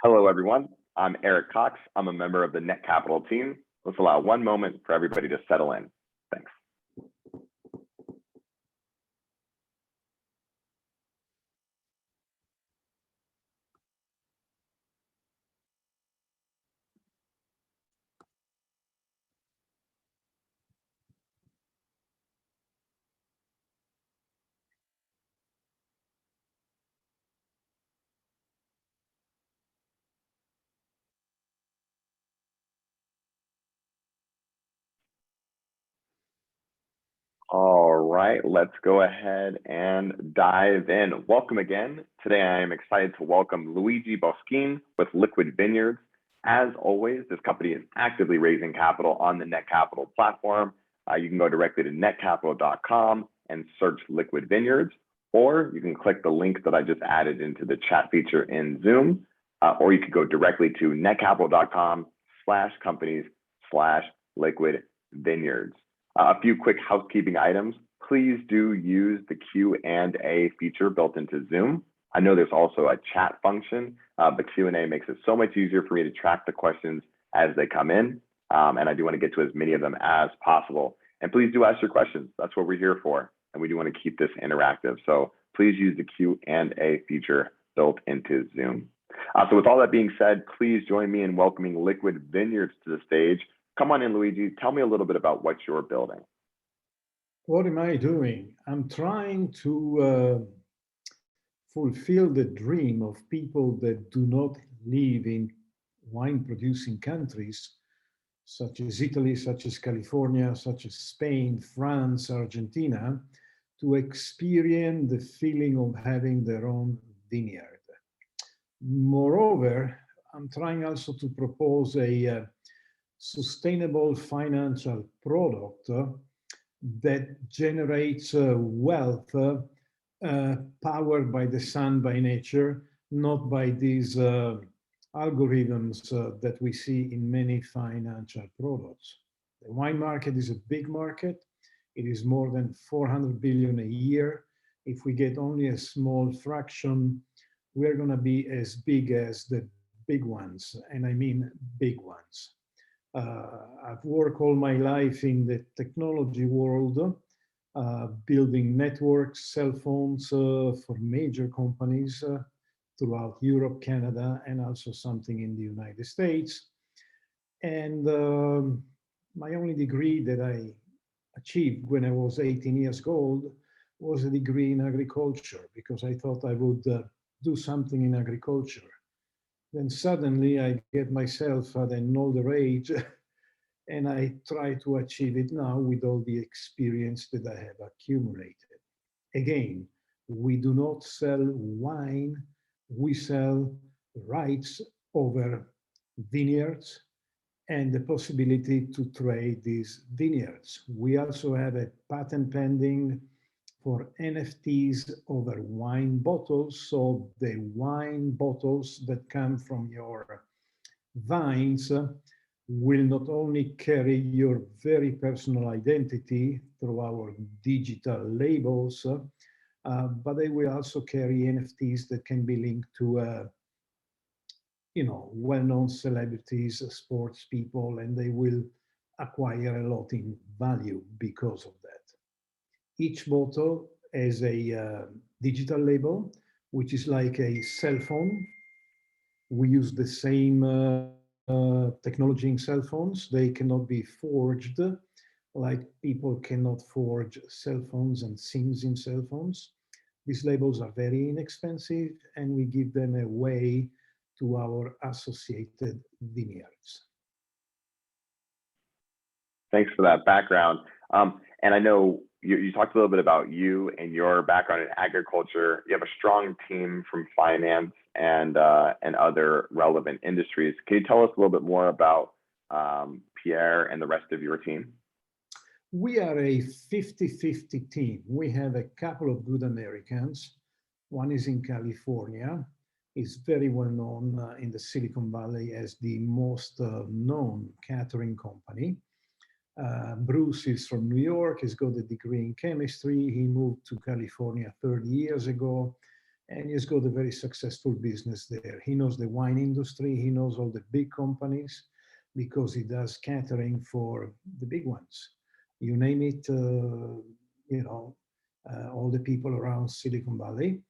Hello, everyone. I'm Eric Cox. I'm a member of the Netcapital team. Let's allow one moment for everybody to settle in. Thanks. All right, let's go ahead and dive in. Welcome again. Today, I am excited to welcome Luigi Boschin with LiquidVineyards. As always, this company is actively raising capital on the Netcapital platform. You can go directly to netcapital.com and search LiquidVineyards, or you can click the link that I just added into the chat feature in Zoom, or you can go directly to netcapital.com/companies/LiquidVineyards. A few quick housekeeping items. Please do use the Q&A feature built into Zoom. I know there's also a chat function, but Q&A makes it so much easier for me to track the questions as they come in. And I do want to get to as many of them as possible. And please do ask your questions. That's what we're here for. And we do want to keep this interactive. So please use the Q&A feature built into Zoom. So with all that being said, please join me in welcoming LiquidVineyards to the stage. Come on in, Luigi. Tell me a little bit about what you're building. What am I doing? I'm trying to fulfill the dream of people that do not live in wine-producing countries, such as Italy, such as California, such as Spain, France, Argentina, to experience the feeling of having their own vineyard. Moreover, I'm trying also to propose a sustainable financial product that generates wealth powered by the sun, by nature, not by these algorithms that we see in many financial products. The wine market is a big market. It is more than 400 billion a year. If we get only a small fraction, we're going to be as big as the big ones, and I mean big ones. I've worked all my life in the technology world, building networks, cell phones for major companies throughout Europe, Canada, and also something in the United States. And my only degree that I achieved when I was 18 years old was a degree in agriculture, because I thought I would do something in agriculture. Then suddenly I get myself at an older age and I try to achieve it now with all the experience that I have accumulated. Again, we do not sell wine, we sell rights over vineyards and the possibility to trade these vineyards. We also have a patent pending for NFTs over wine bottles. So the wine bottles that come from your vines will not only carry your very personal identity through our digital labels, but they will also carry NFTs that can be linked to well-known celebrities, sports people, and they will acquire a lot in value because of that. Each bottle has a digital label, which is like a cell phone. We use the same technology in cell phones. They cannot be forged, like people cannot forge cell phones and SIMs in cell phones. These labels are very inexpensive, and we give them away to our associated vineyards. Thanks for that background. And I know you talked a little bit about you and your background in agriculture. You have a strong team from finance and other relevant industries. Can you tell us a little bit more about Pierre and the rest of your team? We are a 50-50 team. We have a couple of good Americans. One is in California. He's very well known in the Silicon Valley as the most known catering company. Bruce is from New York. He's got a degree in chemistry. He moved to California 30 years ago. and he's got a very successful business there. He knows the wine industry, he knows all the big companies, because he does catering for the big ones. You name it, all the people around Silicon Valley.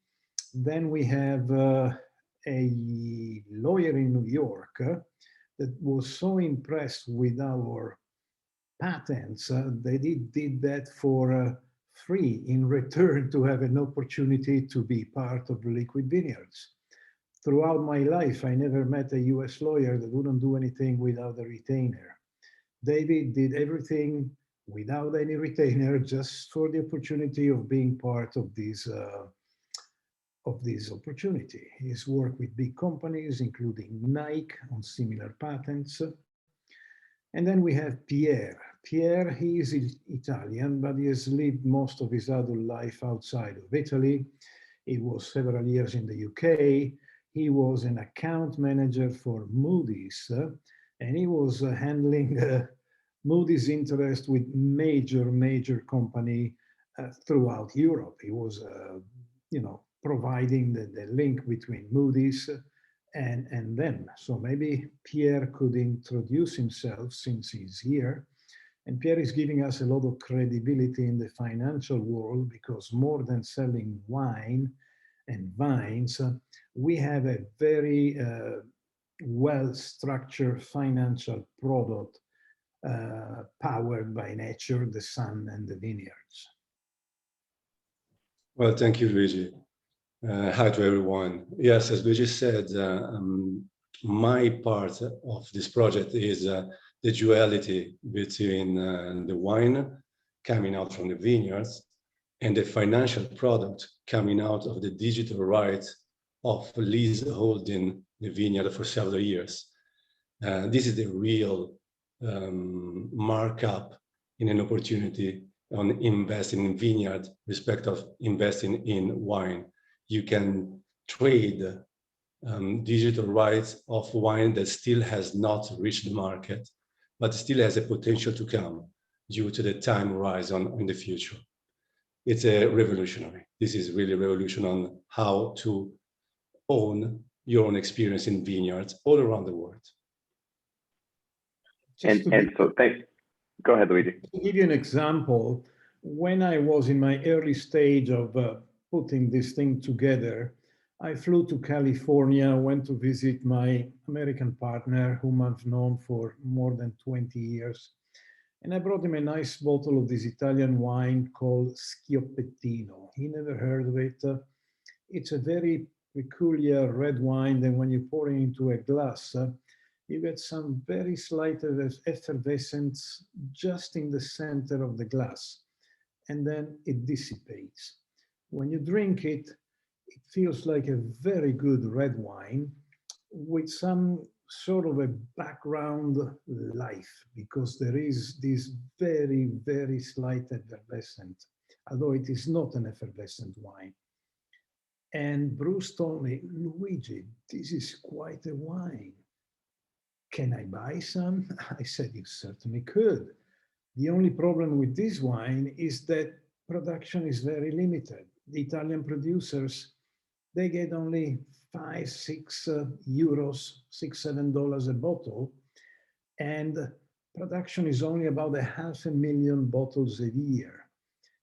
Then we have a lawyer in New York that was so impressed with our patents, they did that for free in return to have an opportunity to be part of Liquid Vineyards. Throughout my life, I never met a US lawyer that wouldn't do anything without a retainer. David did everything without any retainer, just for the opportunity of being part of this opportunity. He's worked with big companies, including Nike, on similar patents. And then we have Pierre. Pierre, he is Italian, but he has lived most of his adult life outside of Italy. He was several years in the UK. He was an account manager for Moody's, and he was handling Moody's interest with major company throughout Europe. He was, providing the link between Moody's and them. So maybe Pierre could introduce himself since he's here. And Pierre is giving us a lot of credibility in the financial world, because more than selling wine and vines, we have a very well-structured financial product powered by nature, the sun, and the vineyards. Well, thank you, Luigi. Hi to everyone. Yes, as Luigi said, my part of this project is the duality between the wine coming out from the vineyards and the financial product coming out of the digital rights of lease holding the vineyard for several years. This is the real markup in an opportunity on investing in vineyard, respect of investing in wine. You can trade digital rights of wine that still has not reached the market, but still has a potential to come due to the time horizon in the future. It's a revolutionary. This is really a revolution on how to own your own experience in vineyards all around the world. Go ahead, Luigi. To give you an example, when I was in my early stage of putting this thing together, I flew to California, went to visit my American partner, whom I've known for more than 20 years. And I brought him a nice bottle of this Italian wine called Schioppettino. He never heard of it. It's a very peculiar red wine that when you pour it into a glass, you get some very slight effervescence just in the center of the glass, and then it dissipates. When you drink it, it feels like a very good red wine with some sort of a background life, because there is this very slight effervescent, although it is not an effervescent wine. And Bruce told me, Luigi, this is quite a wine. Can I buy some? I said, you certainly could. The only problem with this wine is that production is very limited. The Italian producers, they get only 5, 6 euros, $6, $7 a bottle. And production is only about 500,000 bottles a year.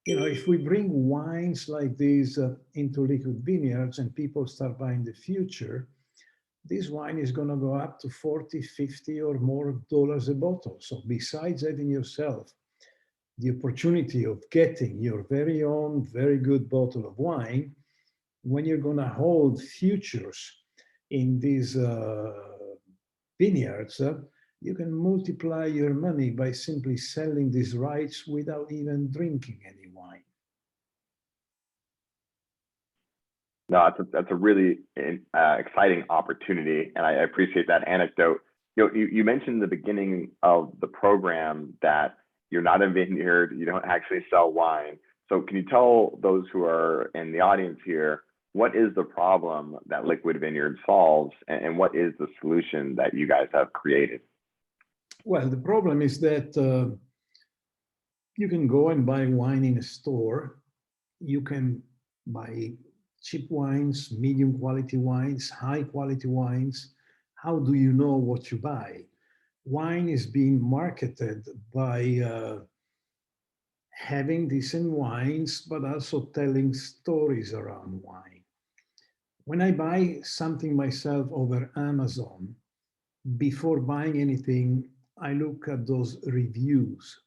You know, if we bring wines like these into Liquid Vineyards and people start buying the future, this wine is going to go up to 40, 50 or more dollars a bottle. So besides having yourself the opportunity of getting your very own, very good bottle of wine, when you're going to hold futures in these vineyards, you can multiply your money by simply selling these rights without even drinking any wine. No, that's a really exciting opportunity, and I appreciate that anecdote. You mentioned in the beginning of the program that you're not a vineyard, you don't actually sell wine. So can you tell those who are in the audience here, what is the problem that Liquid Vineyards solves, and what is the solution that you guys have created? Well, the problem is that you can go and buy wine in a store. You can buy cheap wines, medium quality wines, high quality wines. How do you know what you buy? Wine is being marketed by having decent wines, but also telling stories around wine. When I buy something myself over Amazon, before buying anything, I look at those reviews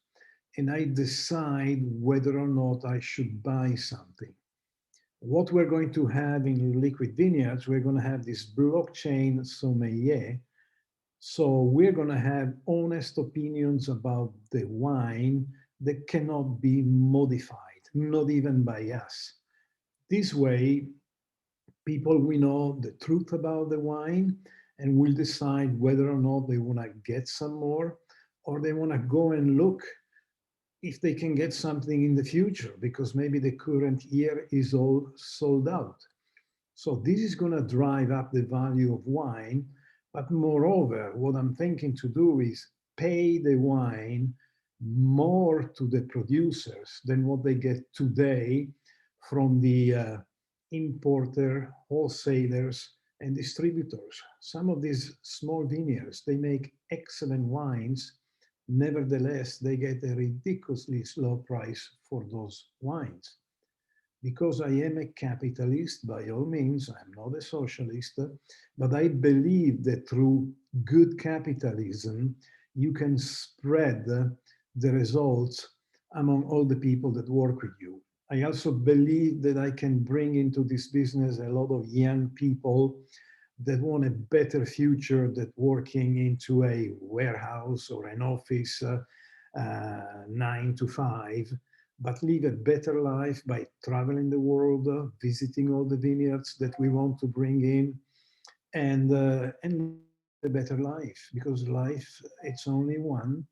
and I decide whether or not I should buy something. What we're going to have in Liquid Vineyards, we're going to have this blockchain sommelier. So we're going to have honest opinions about the wine that cannot be modified, not even by us. This way, people will know the truth about the wine and will decide whether or not they want to get some more or they want to go and look if they can get something in the future, because maybe the current year is all sold out. So this is going to drive up the value of wine. But moreover, what I'm thinking to do is pay the wine more to the producers than what they get today from the importer, wholesalers, and distributors. Some of these small vineyards, they make excellent wines. Nevertheless, they get a ridiculously low price for those wines. Because I am a capitalist, by all means, I'm not a socialist, but I believe that through good capitalism, you can spread the results among all the people that work with you. I also believe that I can bring into this business a lot of young people that want a better future than working into a warehouse or an office 9 to 5, but live a better life by traveling the world, visiting all the vineyards that we want to bring in, and a better life, because life, it's only one,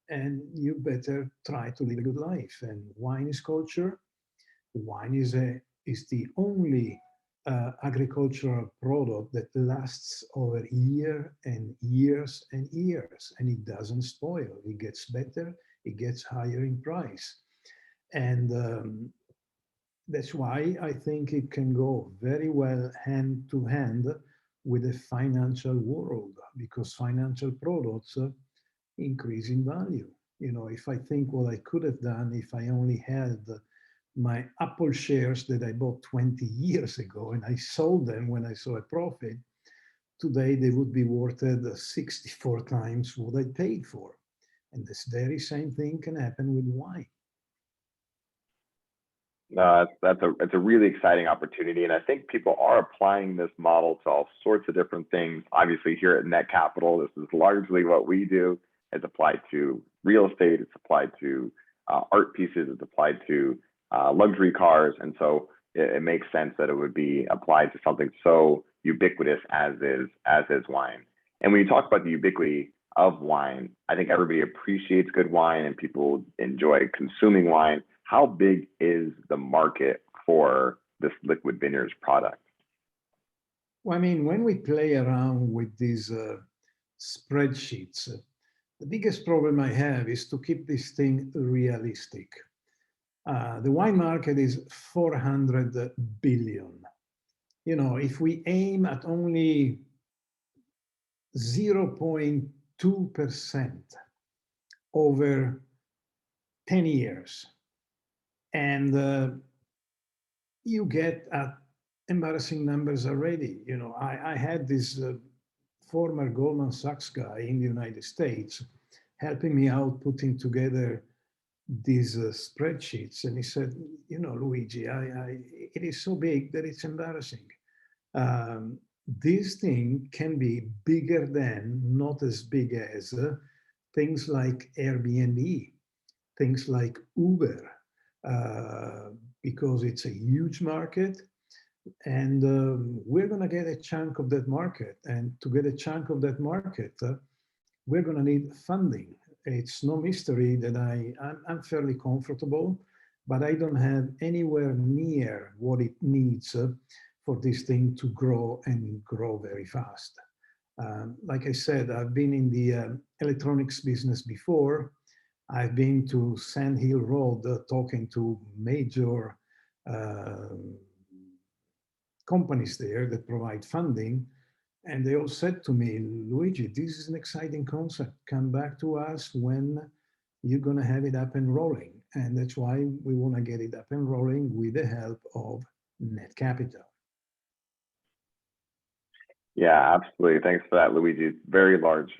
and you better try to live a good life. And wine is culture. Wine is the only agricultural product that lasts over years and years and years, and it doesn't spoil. It gets better, it gets higher in price. And that's why I think it can go very well hand to hand with the financial world, because financial products increase in value. You know, if I think what I could have done if I only had my Apple shares that I bought 20 years ago and I sold them when I saw a profit, today they would be worth 64 times what I paid for. And this very same thing can happen with wine. It's a really exciting opportunity, and I think people are applying this model to all sorts of different things. Obviously, here at Netcapital, this is largely what we do. It's applied to real estate, it's applied to art pieces, it's applied to luxury cars, and so it makes sense that it would be applied to something so ubiquitous as is wine. And when you talk about the ubiquity of wine, I think everybody appreciates good wine and people enjoy consuming wine. How big is the market for this Liquid Vineyards product? Well, I mean, when we play around with these spreadsheets, the biggest problem I have is to keep this thing realistic. The wine market is 400 billion. You know, if we aim at only 0.2% over 10 years, and you get at embarrassing numbers already. You know, I had this former Goldman Sachs guy in the United States helping me out putting together these spreadsheets, and he said, you know, Luigi, it is so big that it's embarrassing. This thing can be bigger than, not as big as things like Airbnb, things like Uber, because it's a huge market, and we're going to get a chunk of that market. And to get a chunk of that market, we're going to need funding. It's no mystery that I'm fairly comfortable, but I don't have anywhere near what it needs for this thing to grow and grow very fast. Like I said, I've been in the electronics business before. I've been to Sand Hill Road talking to major companies there that provide funding. And they all said to me, Luigi, this is an exciting concept. Come back to us when you're going to have it up and rolling. And that's why we want to get it up and rolling with the help of Netcapital. Yeah, absolutely. Thanks for that, Luigi. Very large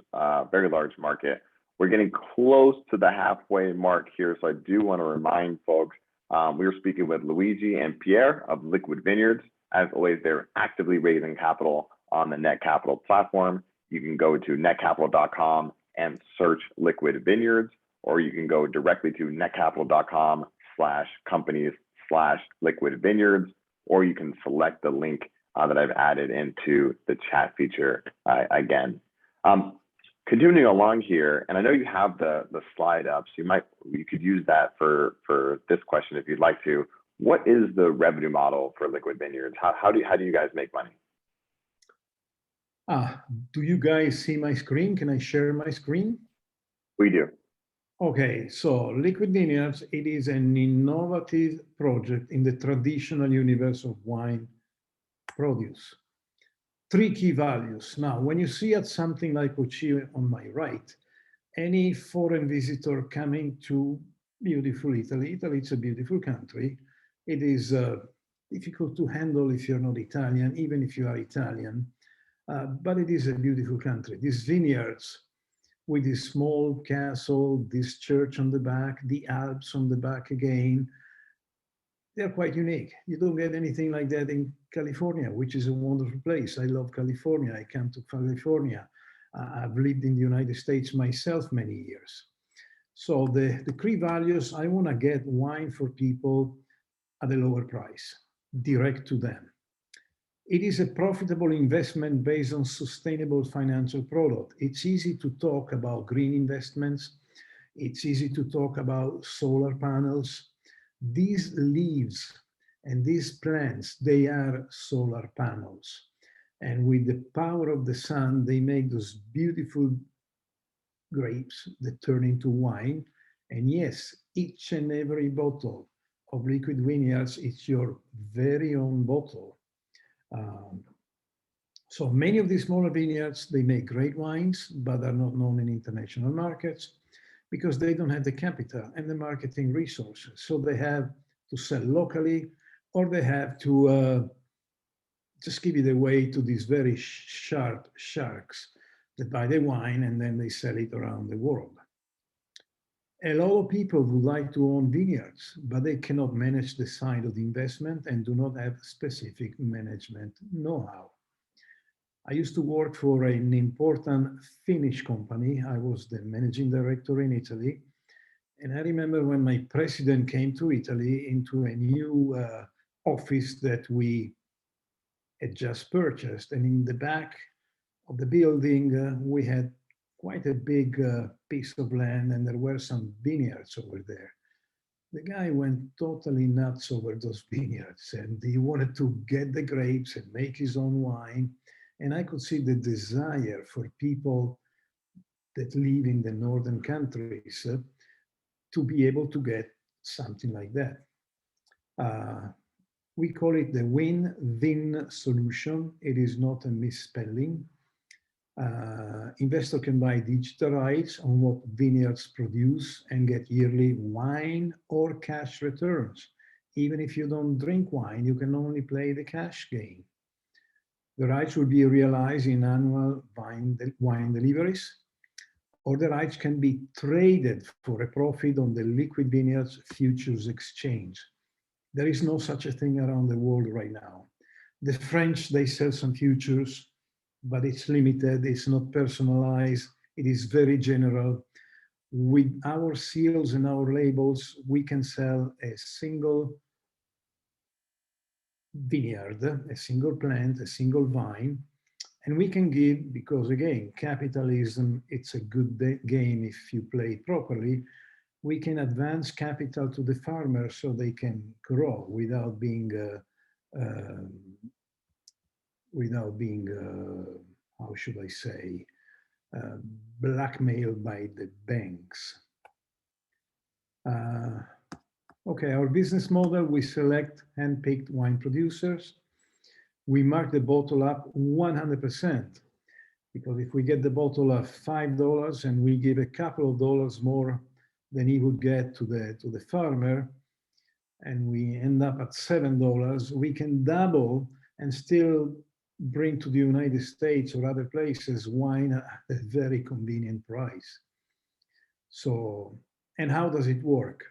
market. We're getting close to the halfway mark here, so I do want to remind folks we were speaking with Luigi and Pierre of Liquid Vineyards. As always, they're actively raising capital on the Netcapital platform. You can go to netcapital.com and search Liquid Vineyards, or you can go directly to netcapital.com/companies/Liquid Vineyards, or you can select the link that I've added into the chat feature again. Continuing along here, and I know you have the slide up, so you could use that for this question if you'd like to. What is the revenue model for Liquid Vineyards? How do you guys make money? Do you guys see my screen? Can I share my screen? We do. Okay, so Liquid Vineyards, it is an innovative project in the traditional universe of wine produce. 3 key values. Now, when you see at something like Luigi on my right, any foreign visitor coming to beautiful Italy, it's a beautiful country. It is difficult to handle if you're not Italian, even if you are Italian, but it is a beautiful country. These vineyards with this small castle, this church on the back, the Alps on the back again, they're quite unique. You don't get anything like that in California, which is a wonderful place. I love California. I come to California. I've lived in the United States myself many years. So the 3 values, I want to get wine for people at a lower price, direct to them. It is a profitable investment based on sustainable financial product. It's easy to talk about green investments. It's easy to talk about solar panels. These leaves and these plants, they are solar panels. And with the power of the sun, they make those beautiful grapes that turn into wine. And yes, each and every bottle of Liquid Vineyards, it's your very own bottle. So many of these smaller vineyards, they make great wines, but are not known in international markets because they don't have the capital and the marketing resources. So they have to sell locally, or they have to just give it away to these very sharp sharks that buy the wine and then they sell it around the world. A lot of people would like to own vineyards, but they cannot manage the side of the investment and do not have specific management know-how. I used to work for an important Finnish company. I was the managing director in Italy. And I remember when my president came to Italy into a new office that we had just purchased. And in the back of the building, we had quite a big piece of land, and there were some vineyards over there. The guy went totally nuts over those vineyards, and he wanted to get the grapes and make his own wine. And I could see the desire for people that live in the northern countries to be able to get something like that. We call it the win-win solution. It is not a misspelling. Investor can buy digital rights on what vineyards produce and get yearly wine or cash returns. Even if you don't drink wine, you can only play the cash game. The rights will be realized in annual wine deliveries, or the rights can be traded for a profit on the Liquid Vineyards Futures Exchange. There is no such a thing around the world right now. The French, they sell some futures, but it's limited, it's not personalized, it is very general. With our seals and our labels, we can sell a single vineyard, a single plant, a single vine, and we can give, because again, capitalism, it's a good game if you play it properly. We can advance capital to the farmer so they can grow without being how should I say, blackmailed by the banks. Okay, our business model, we select hand-picked wine producers. We mark the bottle up 100%, because if we get the bottle at $5 and we give a couple of dollars more than he would get to the farmer, and we end up at $7, we can double and still bring to the United States or other places wine at a very convenient price. So, and how does it work?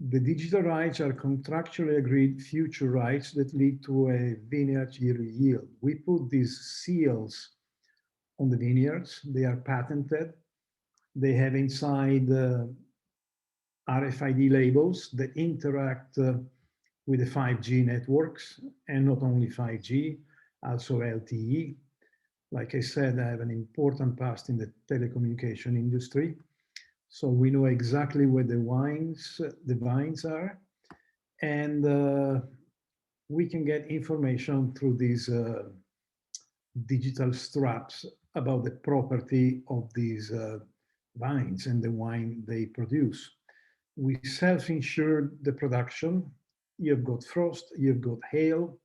The digital rights are contractually agreed future rights that lead to a vineyard yearly yield. We put these seals on the vineyards. They are patented. They have inside RFID labels that interact with the 5G networks, and not only 5G, also LTE. Like I said, I have an important past in the telecommunication industry. So we know exactly where the vines are, and we can get information through these digital straps about the property of these vines and the wine they produce. We self-insure the production. You've got frost, you've got hail.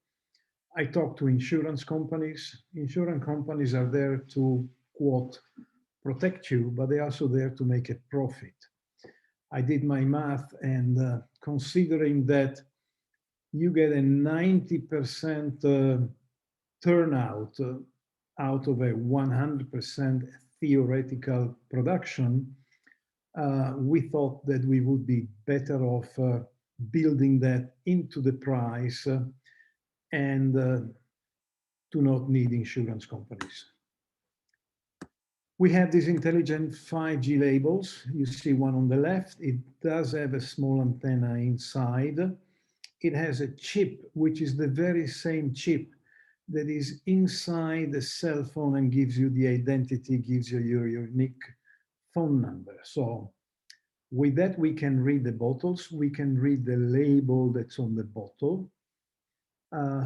I talk to insurance companies. Insurance companies are there to, quote, protect you, but they're also there to make a profit. I did my math, and considering that you get a 90% turnout out of a 100% theoretical production, we thought that we would be better off building that into the price and do not need insurance companies. We have these intelligent 5G labels. You see one on the left. It does have a small antenna inside. It has a chip, which is the very same chip that is inside the cell phone and gives you the identity, gives you your unique phone number. So with that, we can read the bottles. We can read the label that's on the bottle.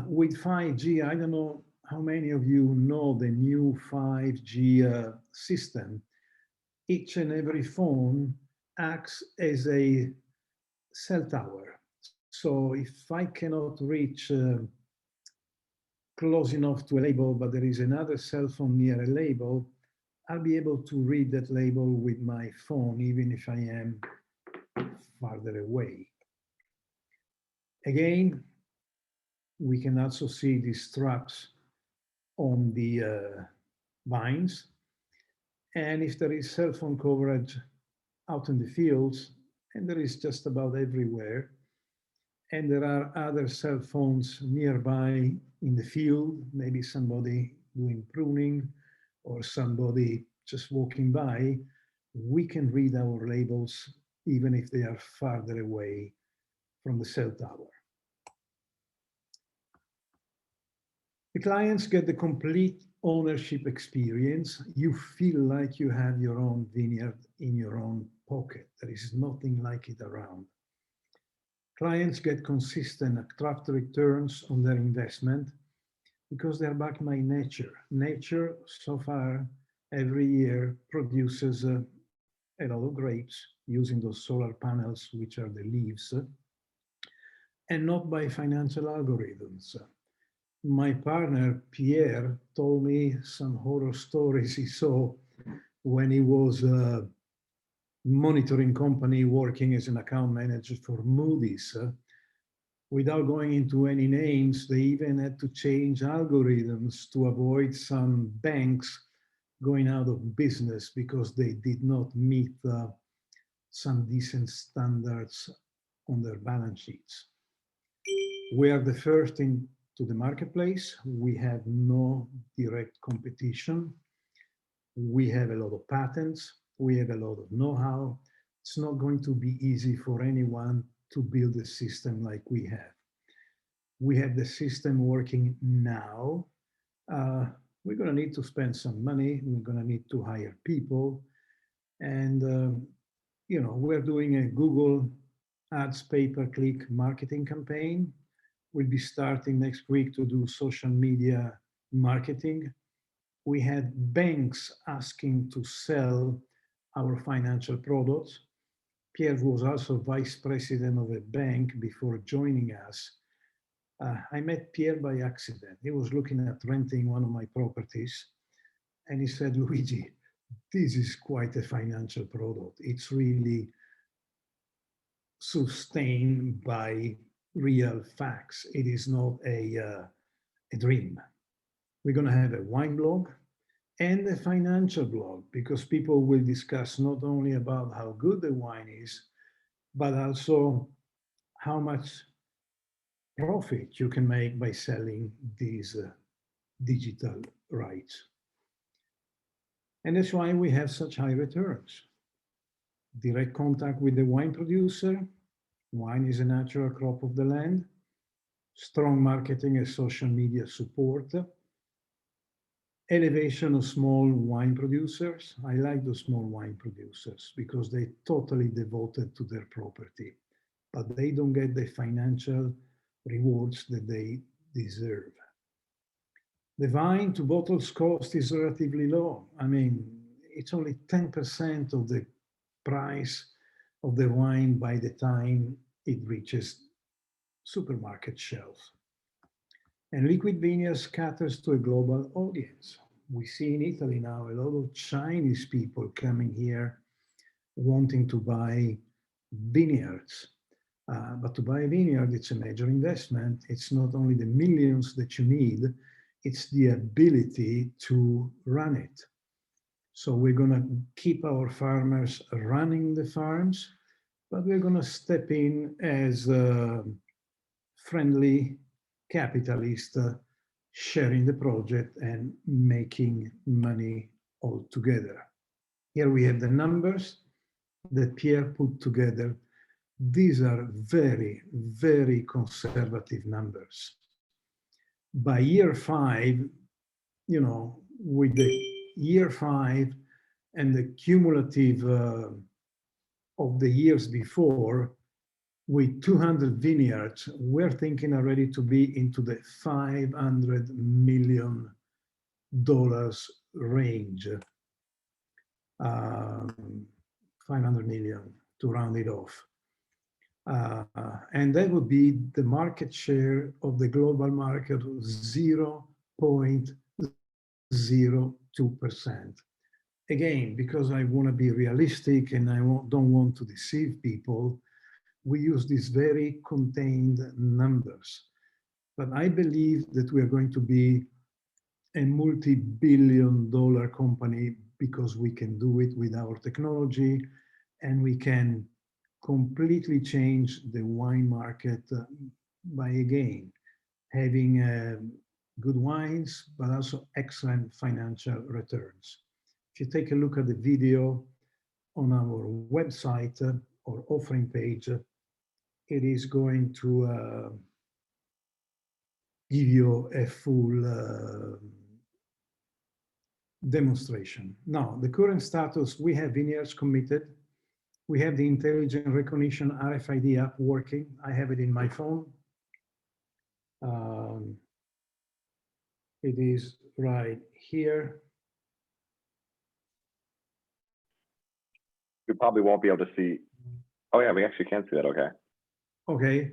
With 5G, I don't know how many of you know the new 5G system. Each and every phone acts as a cell tower. So if I cannot reach close enough to a label, but there is another cell phone near a label, I'll be able to read that label with my phone, even if I am farther away. Again, we can also see these straps on the vines. And if there is cell phone coverage out in the fields, and there is just about everywhere, and there are other cell phones nearby in the field, maybe somebody doing pruning or somebody just walking by, we can read our labels even if they are farther away from the cell tower. The clients get the complete ownership experience. You feel like you have your own vineyard in your own pocket. There is nothing like it around. Clients get consistent, attractive returns on their investment because they're backed by nature. Nature, so far, every year produces a lot of grapes using those solar panels, which are the leaves, and not by financial algorithms. My partner, Pierre, told me some horror stories he saw when he was monitoring company working as an account manager for Moody's. Without going into any names, they even had to change algorithms to avoid some banks going out of business because they did not meet some decent standards on their balance sheets. We are the first into the marketplace. We have no direct competition. We have a lot of patents. We have a lot of know-how. It's not going to be easy for anyone to build a system like we have. We have the system working now. We're going to need to spend some money. We're going to need to hire people. And, we're doing a Google Ads pay-per-click marketing campaign. We'll be starting next week to do social media marketing. We had banks asking to sell our financial products. Pierre was also vice president of a bank before joining us. I met Pierre by accident. He was looking at renting one of my properties, and he said, Luigi, this is quite a financial product. It's really sustained by real facts. It is not a dream. We're going to have a wine blog and a financial blog, because people will discuss not only about how good the wine is, but also how much profit you can make by selling these digital rights. And that's why we have such high returns. Direct contact with the wine producer. Wine is a natural crop of the land. Strong marketing and social media support. Elevation of small wine producers. I like those small wine producers because they're totally devoted to their property, but they don't get the financial rewards that they deserve. The vine to bottles cost is relatively low. I mean, it's only 10% of the price of the wine by the time it reaches supermarket shelves. And LiquidVineyards caters to a global audience. We see in Italy now a lot of Chinese people coming here wanting to buy vineyards. But to buy a vineyard, it's a major investment. It's not only the millions that you need, it's the ability to run it. So we're going to keep our farmers running the farms, but we're going to step in as a friendly capitalist, sharing the project and making money all together. Here we have the numbers that Pierre put together. These are very, very conservative numbers. By year 5, you know, with the year 5 and the cumulative of the years before, with 200 vineyards, we're thinking already to be into the $500 million range. 500 million to round it off. And that would be the market share of the global market of 0.02%. Again, because I want to be realistic and I don't want to deceive people, we use these very contained numbers. But I believe that we are going to be a multi-billion-dollar company because we can do it with our technology, and we can completely change the wine market by, again, having good wines, but also excellent financial returns. If you take a look at the video on our website or offering page, it is going to give you a full demonstration. Now, the current status, we have vineyards committed. We have the intelligent recognition RFID app working. I have it in my phone. It is right here. You probably won't be able to see. Oh yeah, we actually can see that, okay. Okay,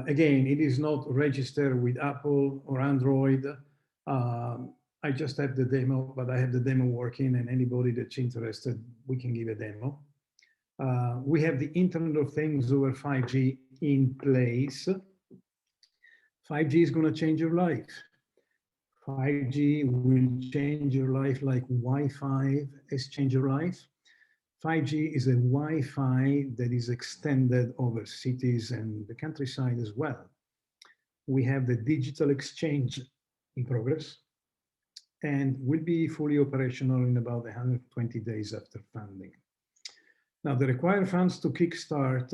again, it is not registered with Apple or Android. I just have the demo, but I have the demo working, and anybody that's interested, we can give a demo. We have the Internet of Things over 5G in place. 5G is going to change your life. 5G will change your life like Wi-Fi has changed your life. 5G is a Wi-Fi that is extended over cities and the countryside as well. We have the digital exchange in progress and will be fully operational in about 120 days after funding. Now, the required funds to kickstart,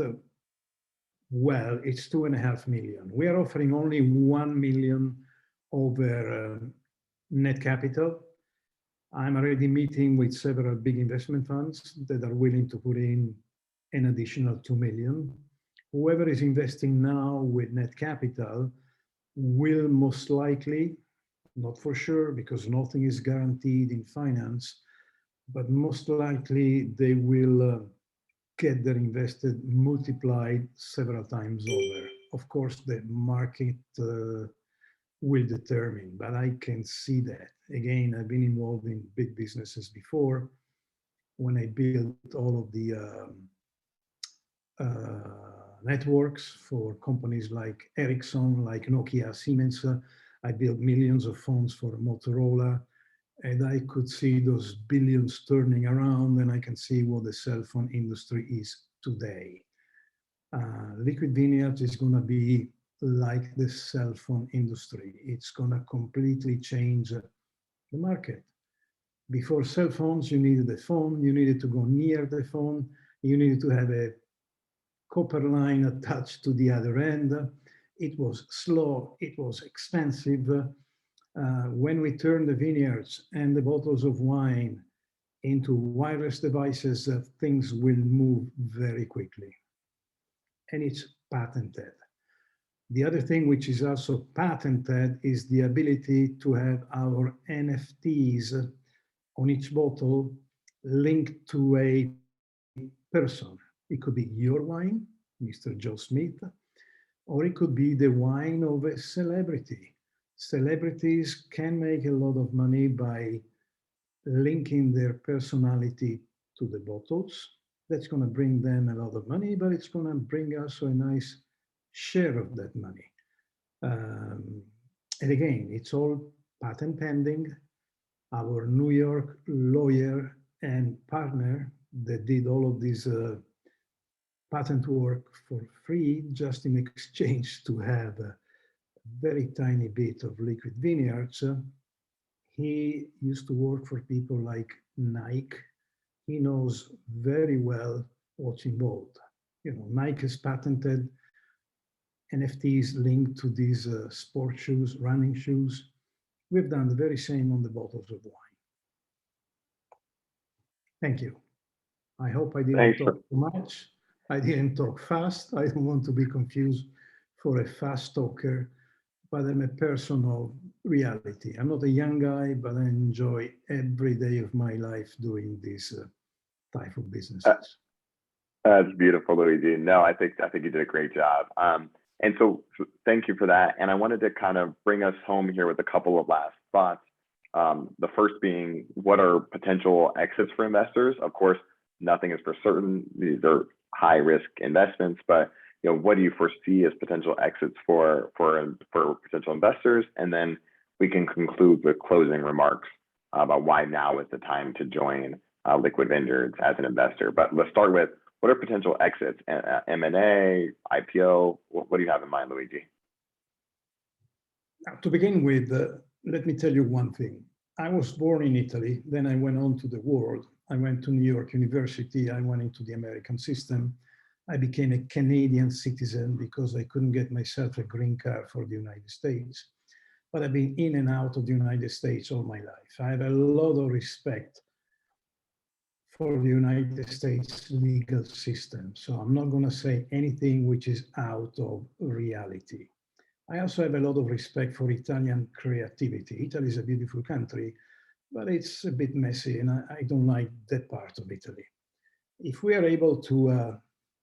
well, it's 2.5 million. We are offering only 1 million over Netcapital. I'm already meeting with several big investment funds that are willing to put in an additional 2 million. Whoever is investing now with Netcapital will most likely, not for sure, because nothing is guaranteed in finance, but most likely they will get their invested multiplied several times over of course, the market will determine, but I can see that. Again, I've been involved in big businesses before. When I built all of the networks for companies like Ericsson, like Nokia, Siemens, I built millions of phones for Motorola, and I could see those billions turning around, and I can see what the cell phone industry is today. LiquidVineyards is going to be like the cell phone industry. It's going to completely change the market. Before cell phones, you needed a phone, you needed to go near the phone, you needed to have a copper line attached to the other end. It was slow, it was expensive. When we turn the vineyards and the bottles of wine into wireless devices, things will move very quickly. And it's patented. The other thing which is also patented is the ability to have our NFTs on each bottle linked to a person. It could be your wine, Mr. Joe Smith, or it could be the wine of a celebrity. Celebrities can make a lot of money by linking their personality to the bottles. That's going to bring them a lot of money, but it's going to bring us a nice share of that money. And again, it's all patent pending. Our New York lawyer and partner that did all of this patent work for free, just in exchange to have a very tiny bit of LiquidVineyards. He used to work for people like Nike. He knows very well what's involved. You know, Nike has patented NFTs linked to these sport shoes, running shoes. We've done the very same on the bottles of wine. Thank you. I hope I didn't talk too much. I didn't talk fast. I don't want to be confused for a fast talker, but I'm a person of reality. I'm not a young guy, but I enjoy every day of my life doing this type of businesses. That's beautiful, Luigi. No, I think you did a great job. And so thank you for that. And I wanted to kind of bring us home here with a couple of last thoughts. The first being, what are potential exits for investors? Of course, nothing is for certain. These are high risk investments, but what do you foresee as potential exits for potential investors? And then we can conclude with closing remarks about why now is the time to join LiquidVineyards as an investor. But let's start with, what are potential exits? M&A, IPO? What do you have in mind, Luigi? To begin with, let me tell you one thing. I was born in Italy, then I went on to the world. I went to New York University, I went into the American system. I became a Canadian citizen because I couldn't get myself a green card for the United States. But I've been in and out of the United States all my life. I have a lot of respect for the United States legal system. So I'm not going to say anything which is out of reality. I also have a lot of respect for Italian creativity. Italy is a beautiful country, but it's a bit messy, and I don't like that part of Italy. If we are able to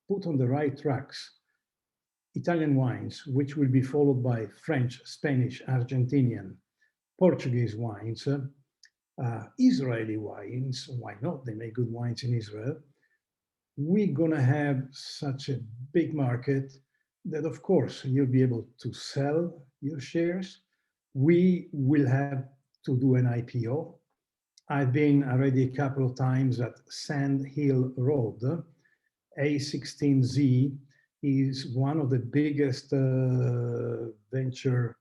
put on the right tracks Italian wines, which will be followed by French, Spanish, Argentinian, Portuguese wines, Israeli wines, why not? They make good wines in Israel. We're gonna have such a big market that, of course, you'll be able to sell your shares. We will have to do an IPO. I've been already a couple of times at Sand Hill Road. A16Z is one of the biggest venture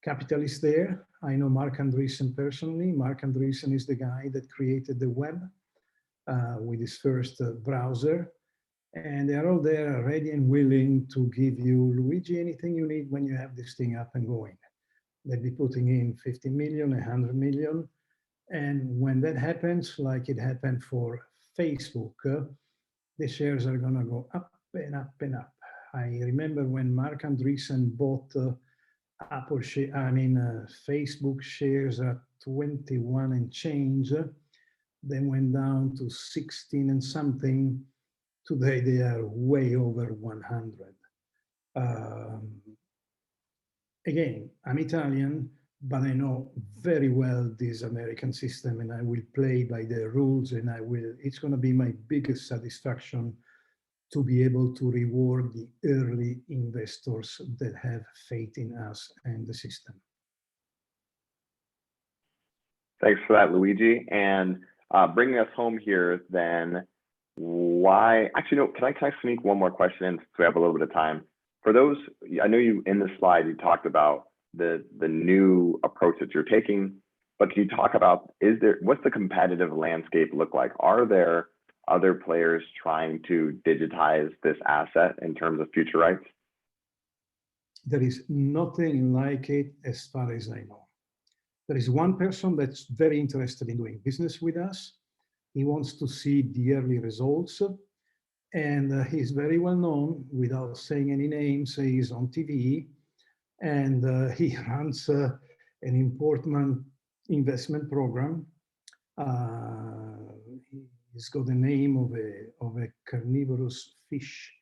capitalists there. I know Mark Andreessen personally. Mark Andreessen is the guy that created the web with his first browser. And they're all there ready and willing to give you, Luigi, anything you need when you have this thing up and going. They'll be putting in 50 million, 100 million. And when that happens, like it happened for Facebook, the shares are gonna go up and up and up. I remember when Mark Andreessen bought Facebook shares at 21 and change, then went down to 16 and something. Today they are way over 100. Again, I'm Italian, but I know very well this American system, and I will play by the rules, and it's going to be my biggest satisfaction to be able to reward the early investors that have faith in us and the system. Thanks for that, Luigi. And bringing us home here, then, why? Actually, no. Can I sneak one more question in, so we have a little bit of time? For those, I know you in the slide you talked about the new approach that you're taking, but can you talk about what's the competitive landscape look like? Are there other players trying to digitize this asset in terms of future rights? There is nothing like it as far as I know. There is one person that's very interested in doing business with us. He wants to see the early results, and he's very well known, without saying any names. He's on TV, and he runs an important investment program. He's got the name of a carnivorous fish,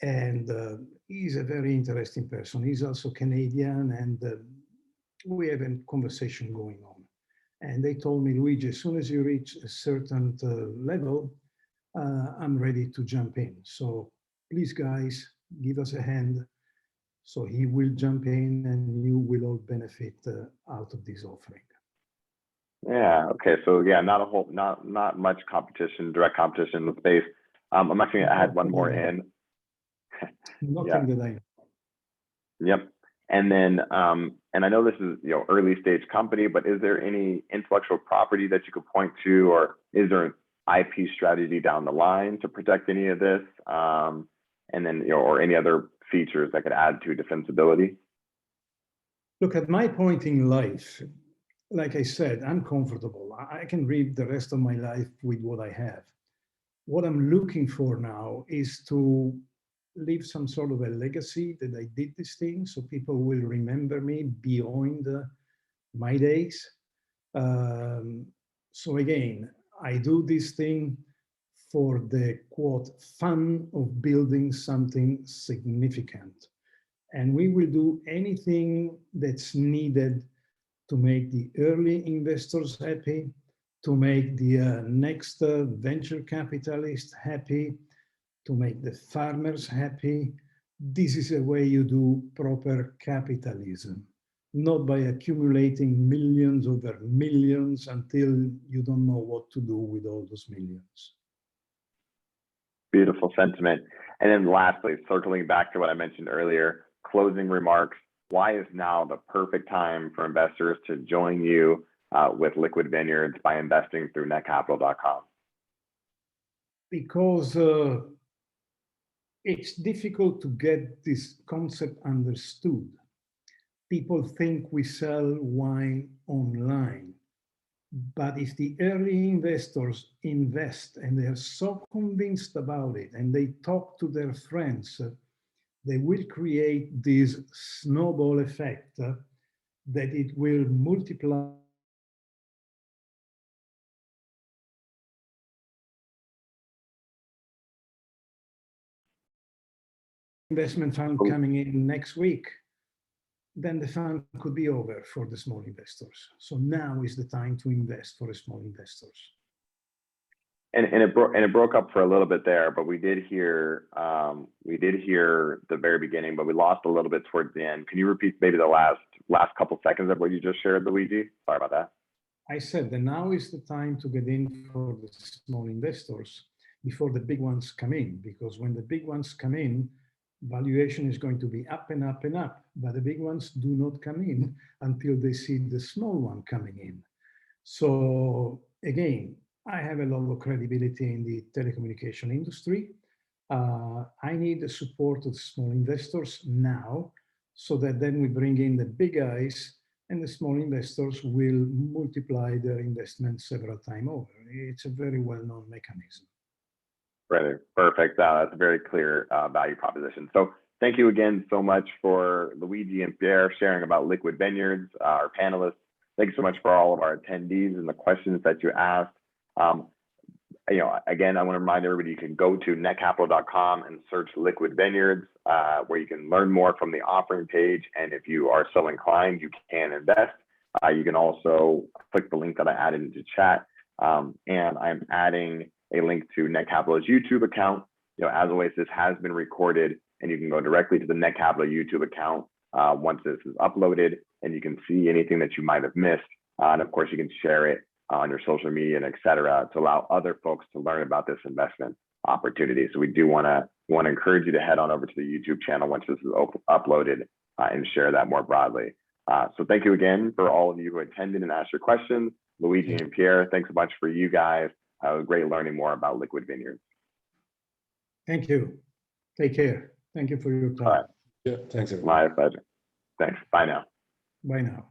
and he's a very interesting person. He's also Canadian, and we have a conversation going on. And they told me, Luigi, as soon as you reach a certain level, I'm ready to jump in. So please, guys, give us a hand. So he will jump in, and you will all benefit out of this offering. Yeah. Okay. So yeah, not much competition, direct competition in the space. I'm actually gonna add one more in. Nothing that I know. Yep. And then, and I know this is early stage company, but is there any intellectual property that you could point to, or is there an IP strategy down the line to protect any of this, and then or any other features that could add to defensibility? Look, at my point in life, like I said, I'm comfortable. I can live the rest of my life with what I have. What I'm looking for now is to leave some sort of a legacy that I did this thing, so people will remember me beyond my days. So again, I do this thing for the quote fun of building something significant, and we will do anything that's needed to make the early investors happy, to make the next venture capitalist happy, to make the farmers happy. This is a way you do proper capitalism, not by accumulating millions over millions until you don't know what to do with all those millions. Beautiful sentiment. And then lastly, circling back to what I mentioned earlier, closing remarks. Why is now the perfect time for investors to join you with Liquid Vineyards by investing through netcapital.com? Because it's difficult to get this concept understood. People think we sell wine online, but if the early investors invest and they are so convinced about it and they talk to their friends, they will create this snowball effect that it will multiply. Investment fund coming in next week, then the fund could be over for the small investors. So now is the time to invest for the small investors. And it broke up for a little bit there, but we did hear the very beginning, but we lost a little bit towards the end. Can you repeat maybe the last couple seconds of what you just shared, Luigi? Sorry about that. I said that now is the time to get in for the small investors before the big ones come in, because when the big ones come in, valuation is going to be up and up and up, but the big ones do not come in until they see the small one coming in. So again, I have a lot of credibility in the telecommunication industry. I need the support of small investors now, so that then we bring in the big guys and the small investors will multiply their investment several times over. It's a very well-known mechanism. Right, perfect. That's a very clear value proposition. So thank you again so much for Luigi and Pierre sharing about Liquid Vineyards, our panelists. Thank you so much for all of our attendees and the questions that you asked. again, I want to remind everybody you can go to netcapital.com and search Liquid Vineyards, where you can learn more from the offering page. And if you are so inclined, you can invest. You can also click the link that I added into chat. And I'm adding a link to Netcapital's YouTube account. As always, this has been recorded, and you can go directly to the Netcapital YouTube account once this is uploaded, and you can see anything that you might have missed. And of course, you can share it on your social media and et cetera to allow other folks to learn about this investment opportunity. So we do want to encourage you to head on over to the YouTube channel once this is uploaded and share that more broadly. So thank you again for all of you who attended and asked your questions. Luigi and Pierre, thanks a bunch for you guys. It was great learning more about Liquid Vineyards. Thank you. Take care. Thank you for your time. All right. Yeah, thanks everyone. My pleasure. Thanks. Bye now. Bye now.